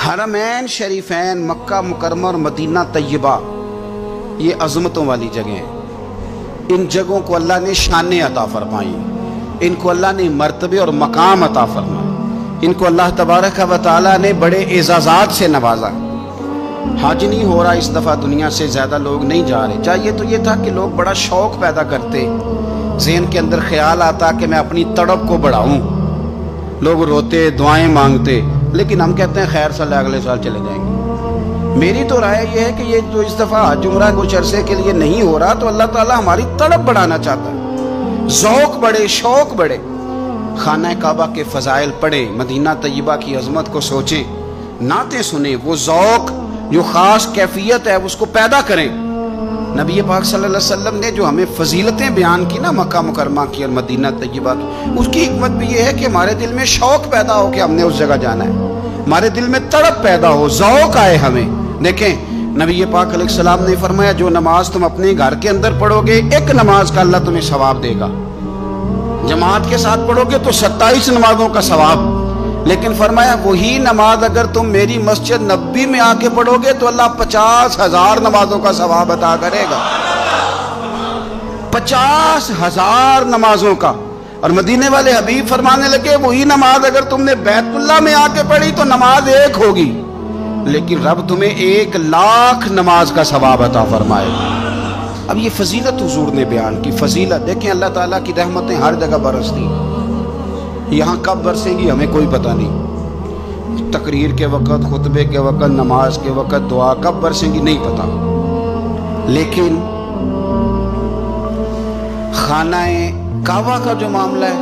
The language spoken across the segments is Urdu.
حرمین شریفین مکہ مکرمہ اور مدینہ طیبہ یہ عظمتوں والی جگہیں ہیں۔ ان جگہوں کو اللہ نے شانیں عطا فرمائی، ان کو اللہ نے مرتبے اور مقام عطا فرمائے، ان کو اللہ تبارک و تعالیٰ نے بڑے اعزازات سے نوازا۔ حج نہیں ہو رہا اس دفعہ، دنیا سے زیادہ لوگ نہیں جا رہے۔ چاہیے تو یہ تھا کہ لوگ بڑا شوق پیدا کرتے، ذہن کے اندر خیال آتا کہ میں اپنی تڑپ کو بڑھاؤں، لوگ روتے دعائیں مانگتے، لیکن ہم کہتے ہیں خیر صلی اگلے سال چلے جائیں گے۔ میری تو رائے یہ ہے کہ یہ جو اس دفعہ حج عمرہ کچھ عرصے کے لیے نہیں ہو رہا تو اللہ تعالیٰ ہماری تڑپ بڑھانا چاہتا ہے، ذوق بڑھے، شوق بڑھے، خانہ کعبہ کے فضائل پڑھیں، مدینہ طیبہ کی عظمت کو سوچیں، نعتیں سنیں، وہ ذوق جو خاص کیفیت ہے اس کو پیدا کریں۔ نبی پاک صلی اللہ علیہ وسلم نے جو ہمیں فضیلتیں بیان کی نا مکہ مکرمہ کی اور مدینہ طیبہ کی، اس کی حکمت بھی یہ ہے کہ ہمارے دل میں شوق پیدا ہو کہ ہم نے اس جگہ جانا ہے، ہمارے دل میں تڑپ پیدا ہو، ذوق آئے ہمیں۔ دیکھیں نبی پاک علیہ السلام نے فرمایا جو نماز تم اپنے گھر کے اندر پڑھو گے ایک نماز کا اللہ تمہیں ثواب دے گا، جماعت کے ساتھ پڑھو گے تو 27 نمازوں کا ثواب، لیکن فرمایا وہی نماز اگر تم میری مسجد نبوی میں آ کے پڑھو گے تو اللہ 50,000 نمازوں کا ثواب عطا کرے گا، 50,000 نمازوں کا۔ اور مدینے والے حبیب فرمانے لگے وہی نماز اگر تم نے بیت اللہ میں آ کے پڑھی تو نماز ایک ہوگی، لیکن رب تمہیں 1,00,000 نماز کا ثواب عطا فرمائے گا۔ اب یہ فضیلت حضور نے بیان کی، فضیلت دیکھیں، اللہ تعالیٰ کی رحمتیں ہر جگہ برستی، یہاں کب برسیں گی ہمیں کوئی پتہ نہیں، تقریر کے وقت، خطبے کے وقت، نماز کے وقت، دعا کب برسیں گی نہیں پتہ، لیکن خانہ کعبہ کا جو معاملہ ہے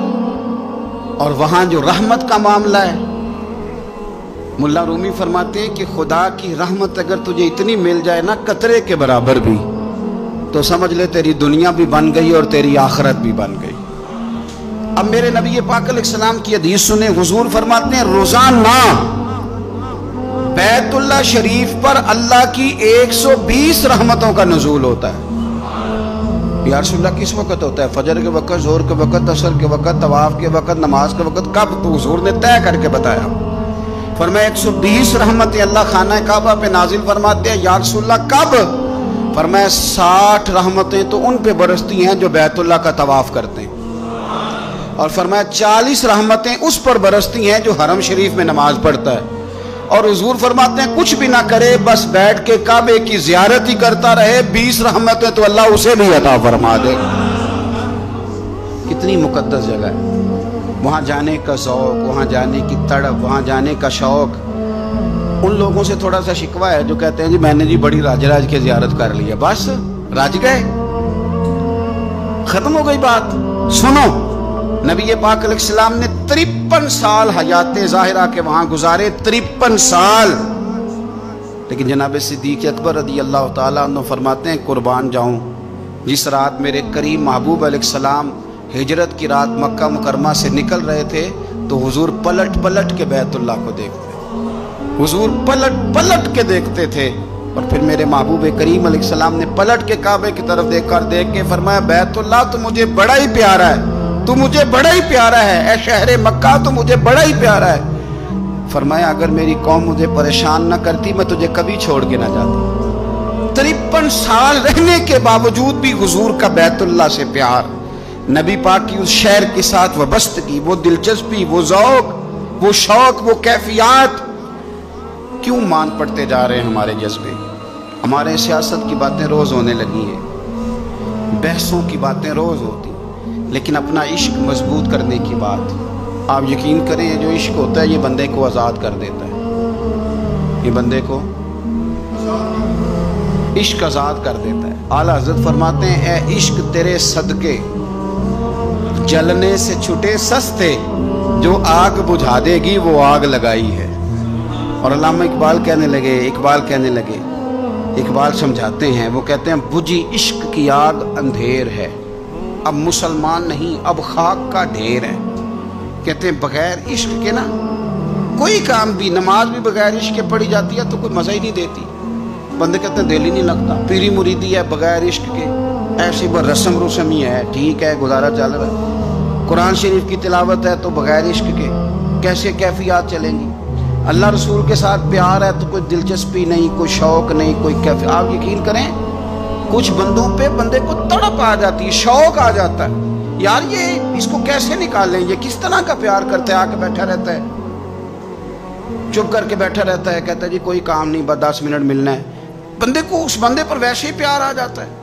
اور وہاں جو رحمت کا معاملہ ہے، ملا رومی فرماتے ہیں کہ خدا کی رحمت اگر تجھے اتنی مل جائے نا قطرے کے برابر بھی، تو سمجھ لے تیری دنیا بھی بن گئی اور تیری آخرت بھی بن گئی۔ اب میرے نبی پاک علیہ السلام کی حدیث سنیں، حضور فرماتے ہیں روزانہ بیت اللہ شریف پر اللہ کی 120 رحمتوں کا نزول ہوتا ہے۔ یا رسول اللہ کس وقت ہوتا ہے؟ فجر کے وقت، ظہر کے وقت، عصر کے وقت، طواف کے وقت، نماز کے وقت، کب؟ تو حضور نے طے کر کے بتایا، فرمایا 120 رحمتیں اللہ خانہ کعبہ پہ نازل فرماتے ہیں۔ یا رسول اللہ کب؟ فرمایا 60 رحمتیں تو ان پہ برستی ہیں جو بیت اللہ کا طواف کرتے ہیں، اور فرمایا 40 رحمتیں اس پر برستی ہیں جو حرم شریف میں نماز پڑھتا ہے، اور حضور فرماتے ہیں کچھ بھی نہ کرے بس بیٹھ کے کعبے کی زیارت ہی کرتا رہے، 20 رحمتیں تو اللہ اسے بھی عطا فرما دے۔ کتنی مقدس جگہ ہے، وہاں جانے کا ذوق، وہاں جانے کی تڑپ، وہاں جانے کا شوق۔ ان لوگوں سے تھوڑا سا شکوہ ہے جو کہتے ہیں جی میں نے جی بڑی راج راج کے زیارت کر لی ہے، بس راج گئے، ختم ہو گئی بات۔ سنو، نبی پاک علیہ السلام نے 53 سال حیات ظاہرہ کے وہاں گزارے، 53 سال، لیکن جناب صدیق اکبر رضی اللہ تعالیٰ عنہ فرماتے ہیں قربان جاؤں جس رات میرے کریم محبوب علیہ السلام ہجرت کی رات مکہ مکرمہ سے نکل رہے تھے تو حضور پلٹ پلٹ کے بیت اللہ کو دیکھتے، حضور پلٹ پلٹ کے دیکھتے تھے، اور پھر میرے محبوب کریم علیہ السلام نے پلٹ کے کعبے کی طرف دیکھ کے فرمایا بیت اللہ تو مجھے بڑا ہی پیارا ہے، تو مجھے بڑا ہی پیارا ہے، اے شہر مکہ تو مجھے بڑا ہی پیارا ہے۔ فرمایا اگر میری قوم مجھے پریشان نہ کرتی میں تجھے کبھی چھوڑ کے نہ جاتا۔ 53 سال رہنے کے باوجود بھی حضور کا بیت اللہ سے پیار، نبی پاک کی اس شہر کے ساتھ وابستگی، وہ دلچسپی، وہ ذوق، وہ شوق، وہ کیفیات، کیوں مان پڑتے جا رہے ہیں ہمارے جذبے؟ ہمارے سیاست کی باتیں روز ہونے لگی ہیں، بحثوں کی باتیں روز ہوتی، لیکن اپنا عشق مضبوط کرنے کی بات، آپ یقین کریں جو عشق ہوتا ہے یہ بندے کو آزاد کر دیتا ہے، یہ بندے کو عشق آزاد کر دیتا ہے۔ اعلیٰ حضرت فرماتے ہیں اے عشق تیرے صدقے جلنے سے چھٹے سستے، جو آگ بجھا دے گی وہ آگ لگائی ہے۔ اور علامہ اقبال کہنے لگے، اقبال سمجھاتے ہیں، وہ کہتے ہیں بجھی عشق کی آگ اندھیر ہے، اب مسلمان نہیں اب خاک کا ڈھیر ہے۔ کہتے ہیں بغیر عشق کے نا کوئی کام بھی، نماز بھی بغیر عشق کے پڑھی جاتی ہے تو کوئی مزہ ہی نہیں دیتی، بندے کہتے ہیں دل ہی نہیں لگتا، پیری مریدی ہے بغیر عشق کے، ایسی بس رسم ہی ہے، ٹھیک ہے گزارا چل رہا ہے۔ قرآن شریف کی تلاوت ہے تو بغیر عشق کے کیسے کیفیات چلیں گی؟ اللہ رسول کے ساتھ پیار ہے تو کوئی دلچسپی نہیں، کوئی شوق نہیں، کوئی کیفیت۔ آپ یقین کریں کچھ بندوں پہ بندے کو تڑپ آ جاتی ہے، شوق آ جاتا ہے، یار یہ اس کو کیسے نکالیں، یہ کس طرح کا پیار کرتا ہے، آ کے بیٹھا رہتا ہے، چپ کر کے بیٹھا رہتا ہے، کہتا ہے جی کوئی کام نہیں، بس 10 منٹ ملنا ہے۔ بندے کو اس بندے پر ویسے ہی پیار آ جاتا ہے۔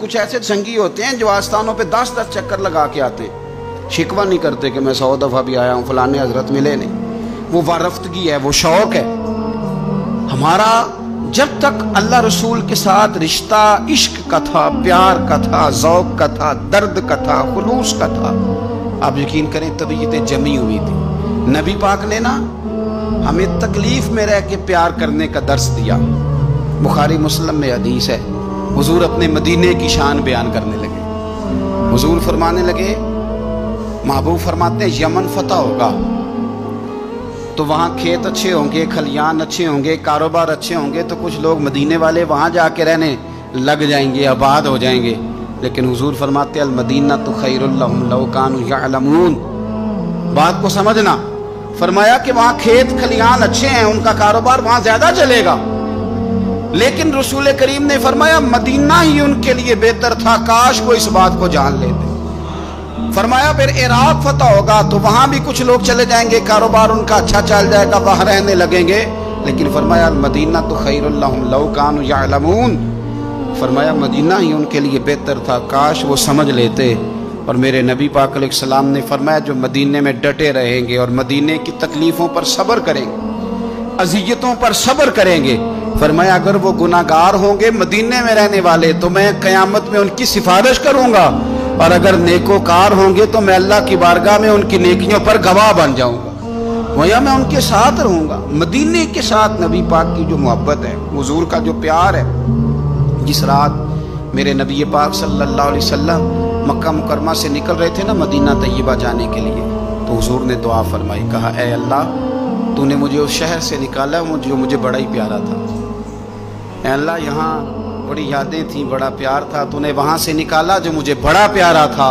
کچھ ایسے سنگی ہوتے ہیں جو آستانوں پہ 10 چکر لگا کے آتے ہیں، شکوہ نہیں کرتے کہ میں 100 دفعہ بھی آیا ہوں، فلانے حضرت ملے نہیں۔ وہ وارفتگی ہے، وہ شوق ہے ہمارا۔ جب تک اللہ رسول کے ساتھ رشتہ عشق کا تھا، پیار کا تھا، ذوق کا تھا، درد کا تھا، خلوص کا تھا، آپ یقین کریں طبیعتیں جمی ہوئی تھی۔ نبی پاک نے نا ہمیں تکلیف میں رہ کے پیار کرنے کا درس دیا۔ بخاری مسلم میں حدیث ہے، حضور اپنے مدینے کی شان بیان کرنے لگے۔ حضور فرمانے لگے، محبوب فرماتے ہیں یمن فتح ہوگا تو وہاں کھیت اچھے ہوں گے، کھلیان اچھے ہوں گے، کاروبار اچھے ہوں گے، تو کچھ لوگ مدینے والے وہاں جا کے رہنے لگ جائیں گے، آباد ہو جائیں گے۔ لیکن حضور فرماتے ہیں المدینہ تو خیر لہم لو کانوا یعلمون۔ بات کو سمجھنا، فرمایا کہ وہاں کھیت کھلیان اچھے ہیں، ان کا کاروبار وہاں زیادہ چلے گا، لیکن رسول کریم نے فرمایا مدینہ ہی ان کے لیے بہتر تھا، کاش وہ اس بات کو جان لیتے۔ فرمایا پھر عراق فتح ہوگا تو وہاں بھی کچھ لوگ چلے جائیں گے، کاروبار ان کا اچھا چل جائے گا، وہاں رہنے لگیں گے، لیکن فرمایا مدینہ تو خیر لہم لو کانوا یعلمون۔ فرمایا مدینہ ہی ان کے لیے بہتر تھا، کاش وہ سمجھ لیتے۔ اور میرے نبی پاک علیہ السلام نے فرمایا جو مدینے میں ڈٹے رہیں گے اور مدینے کی تکلیفوں پر صبر کریں گے، اذیتوں پر صبر کریں گے، فرمایا اگر وہ گناہگار ہوں گے مدینے میں رہنے والے تو میں قیامت میں ان کی سفارش کروں گا، اور اگر نیکوکار ہوں گے تو میں اللہ کی بارگاہ میں ان کی نیکیوں پر گواہ بن جاؤں گا، گویا میں ان کے ساتھ رہوں گا۔ مدینے کے ساتھ نبی پاک کی جو محبت ہے، حضور کا جو پیار ہے، جس رات میرے نبی پاک صلی اللہ علیہ وسلم مکہ مکرمہ سے نکل رہے تھے نا مدینہ طیبہ جانے کے لیے، تو حضور نے دعا فرمائی، کہا اے اللہ تو نے مجھے اس شہر سے نکالا جو مجھے بڑا ہی پیارا تھا، اے اللہ یہاں بڑی یادیں تھیں، بڑا پیار تھا، تو نے وہاں سے نکالا جو مجھے بڑا پیارا تھا،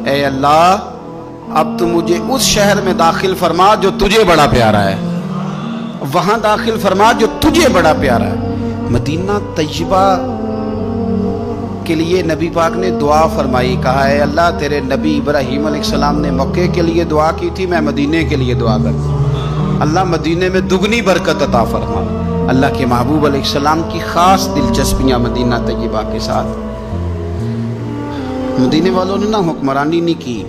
اے اللہ اب تو مجھے اس شہر میں داخل فرما جو تجھے بڑا پیارا ہے، وہاں داخل فرما جو تجھے بڑا پیارا ہے۔ مدینہ طیبہ کے لیے نبی پاک نے دعا فرمائی، کہا اے اللہ تیرے نبی ابراہیم علیہ السلام نے مکے کے لیے دعا کی تھی، میں مدینے کے لیے دعا کرتا، اللہ مدینے میں دگنی برکت عطا فرما۔ اللہ کے محبوب علیہ السلام کی خاص دلچسپیاں مدینہ طیبہ کے ساتھ۔ مدینے والوں نے نہ حکمرانی نہیں کی،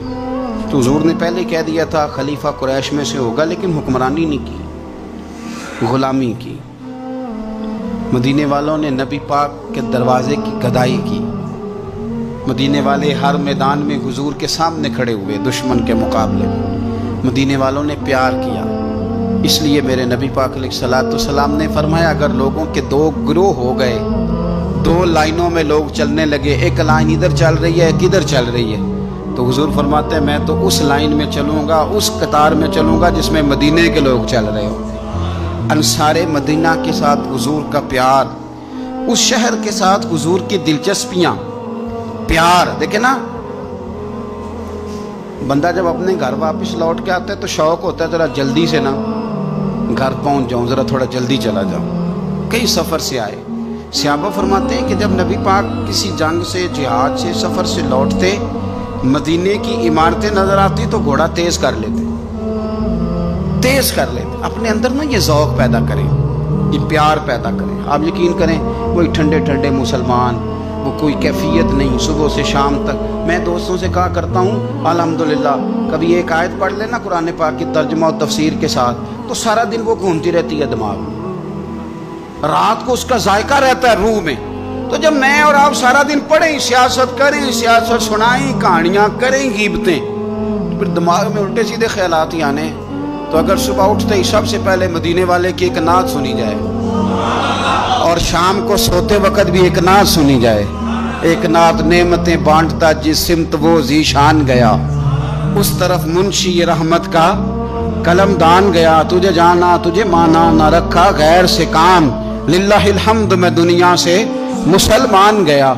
تو حضور نے پہلے کہہ دیا تھا خلیفہ قریش میں سے ہوگا، لیکن حکمرانی نہیں کی، غلامی کی۔ مدینے والوں نے نبی پاک کے دروازے کی گدائی کی۔ مدینے والے ہر میدان میں حضور کے سامنے کھڑے ہوئے دشمن کے مقابلے میں، مدینے والوں نے پیار کیا۔ اس لیے میرے نبی پاک علیہ السلام نے فرمایا اگر لوگوں کے 2 گروہ ہو گئے، 2 لائنوں میں لوگ چلنے لگے، ایک لائن ادھر چل رہی ہے ایک ادھر چل رہی ہے، تو حضور فرماتے ہیں میں تو اس لائن میں چلوں گا، اس قطار میں چلوں گا جس میں مدینے کے لوگ چل رہے ہوں۔ انصار مدینہ کے ساتھ حضور کا پیار، اس شہر کے ساتھ حضور کی دلچسپیاں، پیار دیکھیں نا، بندہ جب اپنے گھر واپس لوٹ کے آتا ہے تو شوق ہوتا ہے ذرا جلدی سے نا گھر پہنچ جاؤں، ذرا تھوڑا جلدی چلا جاؤں۔ کئی سفر سے آئے، صحابہ فرماتے ہیں کہ جب نبی پاک کسی جنگ سے، جہاد سے، سفر سے لوٹتے، مدینے کی عمارتیں نظر آتی تو گھوڑا تیز کر لیتے، اپنے اندر نا یہ ذوق پیدا کریں، یہ پیار پیدا کریں۔ آپ یقین کریں وہی ٹھنڈے ٹھنڈے مسلمان، وہ کوئی کیفیت نہیں، صبح سے شام تک۔ میں دوستوں سے کہا کرتا ہوں الحمدللہ کبھی ایک آیت پڑھ لینا قرآن پاک کی ترجمہ و تفسیر کے ساتھ تو سارا دن وہ گھومتی رہتی ہے دماغ میں، رات کو اس کا ذائقہ رہتا ہے روح میں۔ تو جب میں اور آپ سارا دن پڑھیں، سیاست کریں، سیاست سنائیں، کہانیاں کریں، غیبتیں، تو پھر دماغ میں الٹے سیدھے خیالات ہی آنے۔ تو اگر صبح اٹھتے ہی سب سے پہلے مدینے والے کی ایک نعت سنی جائے اور شام کو سوتے وقت بھی ایک نعت سنی جائے، ایک نعت نعمتیں بانٹتا جس سمت وہ ذیشان گیا، اس طرف منشی رحمت کا قلم دان گیا، تجھے جانا تجھے مانا نہ رکھا غیر سے کام، للہ الحمد میں دنیا سے مسلمان گیا۔